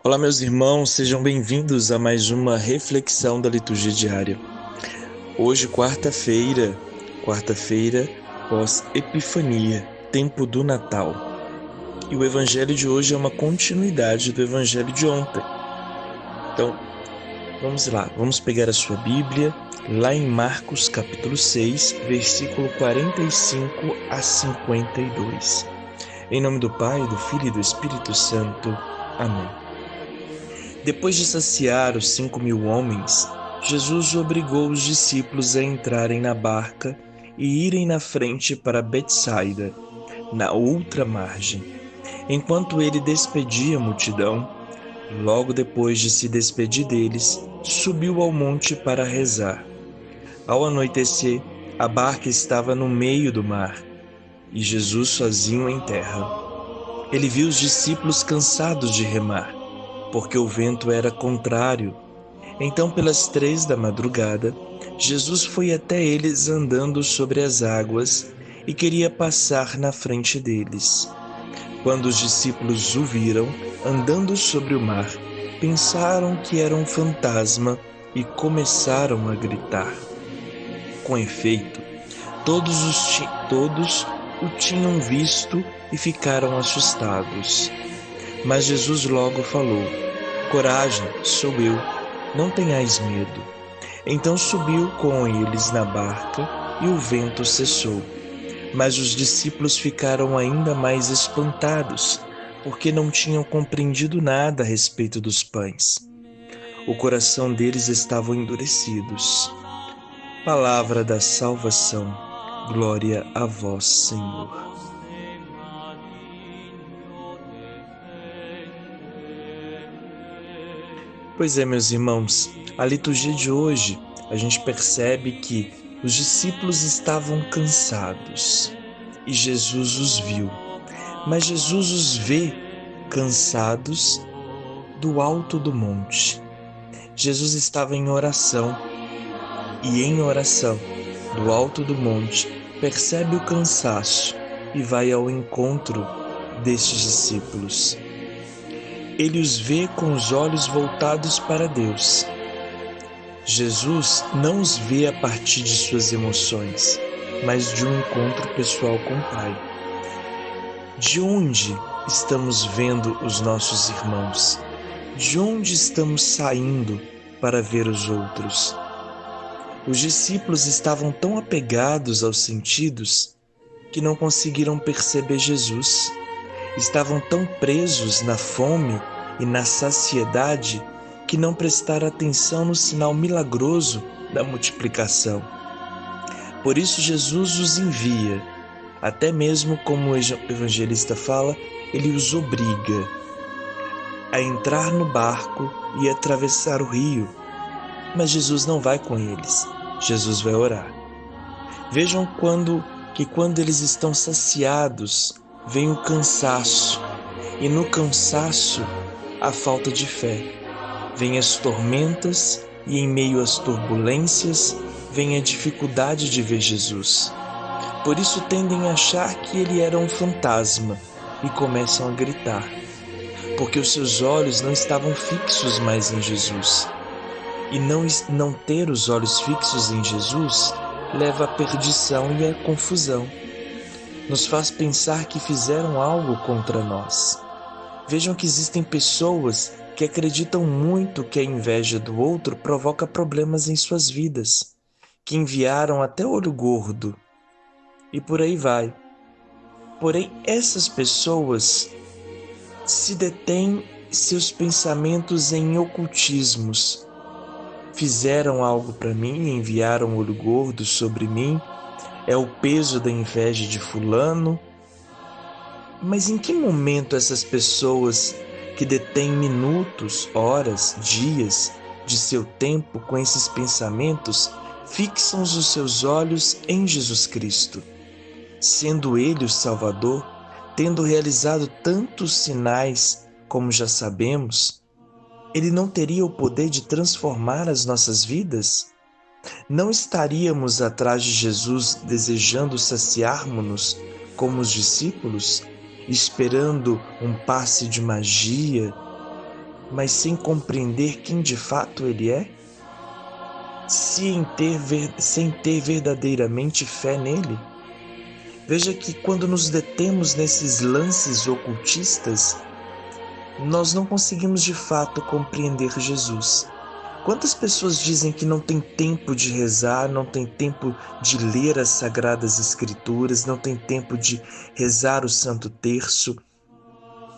Olá, meus irmãos, sejam bem-vindos a mais uma reflexão da liturgia diária. Hoje, quarta-feira pós-Epifania, tempo do Natal. E o evangelho de hoje é uma continuidade do evangelho de ontem. Então, vamos lá, vamos pegar a sua Bíblia, lá em Marcos capítulo 6, versículo 45 a 52. Em nome do Pai, do Filho e do Espírito Santo. Amém. Depois de saciar os 5.000 homens, Jesus obrigou os discípulos a entrarem na barca e irem na frente para Betsaida, na outra margem. Enquanto ele despedia a multidão, logo depois de se despedir deles, subiu ao monte para rezar. Ao anoitecer, a barca estava no meio do mar e Jesus sozinho em terra. Ele viu os discípulos cansados de remar, porque o vento era contrário. Então, pelas 3 da madrugada, Jesus foi até eles andando sobre as águas e queria passar na frente deles. Quando os discípulos o viram andando sobre o mar, pensaram que era um fantasma e começaram a gritar. Com efeito, todos o tinham visto e ficaram assustados. Mas Jesus logo falou: "Coragem, sou eu, não tenhais medo." Então subiu com eles na barca e o vento cessou. Mas os discípulos ficaram ainda mais espantados, porque não tinham compreendido nada a respeito dos pães. O coração deles estava endurecidos. Palavra da salvação. Glória a vós, Senhor. Pois é, meus irmãos, a liturgia de hoje, a gente percebe que os discípulos estavam cansados e Jesus os viu. Mas Jesus os vê cansados do alto do monte. Jesus estava em oração e em oração, do alto do monte, percebe o cansaço e vai ao encontro destes discípulos. Ele os vê com os olhos voltados para Deus. Jesus não os vê a partir de suas emoções, mas de um encontro pessoal com o Pai. De onde estamos vendo os nossos irmãos? De onde estamos saindo para ver os outros? Os discípulos estavam tão apegados aos sentidos que não conseguiram perceber Jesus. Estavam tão presos na fome e na saciedade que não prestaram atenção no sinal milagroso da multiplicação. Por isso Jesus os envia, até mesmo como o evangelista fala, ele os obriga a entrar no barco e atravessar o rio. Mas Jesus não vai com eles, Jesus vai orar. Vejam quando eles estão saciados, vem o cansaço, e no cansaço a falta de fé. Vem as tormentas e em meio às turbulências vem a dificuldade de ver Jesus. Por isso tendem a achar que ele era um fantasma e começam a gritar, porque os seus olhos não estavam fixos mais em Jesus. E não ter os olhos fixos em Jesus leva à perdição e à confusão. Nos faz pensar que fizeram algo contra nós. Vejam que existem pessoas que acreditam muito que a inveja do outro provoca problemas em suas vidas, que enviaram até olho gordo, e por aí vai. Porém, essas pessoas se detêm seus pensamentos em ocultismos. Fizeram algo para mim, enviaram olho gordo sobre mim, é o peso da inveja de fulano. Mas em que momento essas pessoas que detêm minutos, horas, dias de seu tempo com esses pensamentos fixam os seus olhos em Jesus Cristo? Sendo Ele o Salvador, tendo realizado tantos sinais como já sabemos, Ele não teria o poder de transformar as nossas vidas? Não estaríamos atrás de Jesus desejando saciarmos-nos como os discípulos, esperando um passe de magia, mas sem compreender quem de fato Ele é? Sem ter verdadeiramente fé nele? Veja que quando nos detemos nesses lances ocultistas, nós não conseguimos de fato compreender Jesus. Quantas pessoas dizem que não tem tempo de rezar, não tem tempo de ler as Sagradas Escrituras, não tem tempo de rezar o Santo Terço,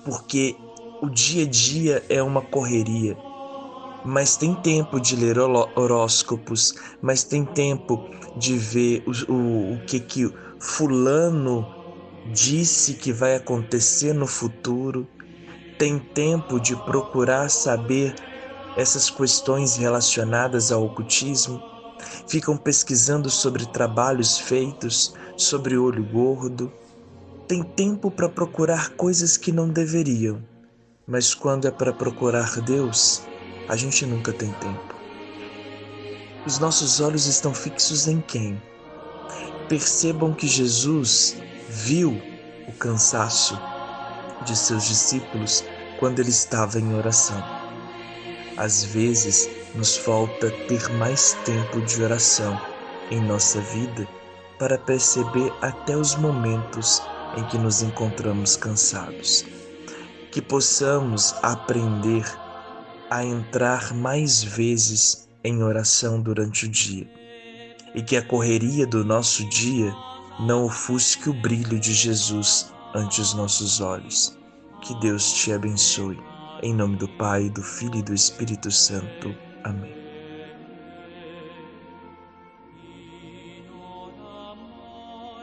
porque o dia a dia é uma correria, mas tem tempo de ler horóscopos, mas tem tempo de ver o que fulano disse que vai acontecer no futuro, tem tempo de procurar saber essas questões relacionadas ao ocultismo, ficam pesquisando sobre trabalhos feitos, sobre olho gordo, tem tempo para procurar coisas que não deveriam, mas quando é para procurar Deus, a gente nunca tem tempo. Os nossos olhos estão fixos em quem? Percebam que Jesus viu o cansaço de seus discípulos quando ele estava em oração. Às vezes, nos falta ter mais tempo de oração em nossa vida para perceber até os momentos em que nos encontramos cansados. Que possamos aprender a entrar mais vezes em oração durante o dia e que a correria do nosso dia não ofusque o brilho de Jesus ante os nossos olhos. Que Deus te abençoe. Em nome do Pai, do Filho e do Espírito Santo. Amém.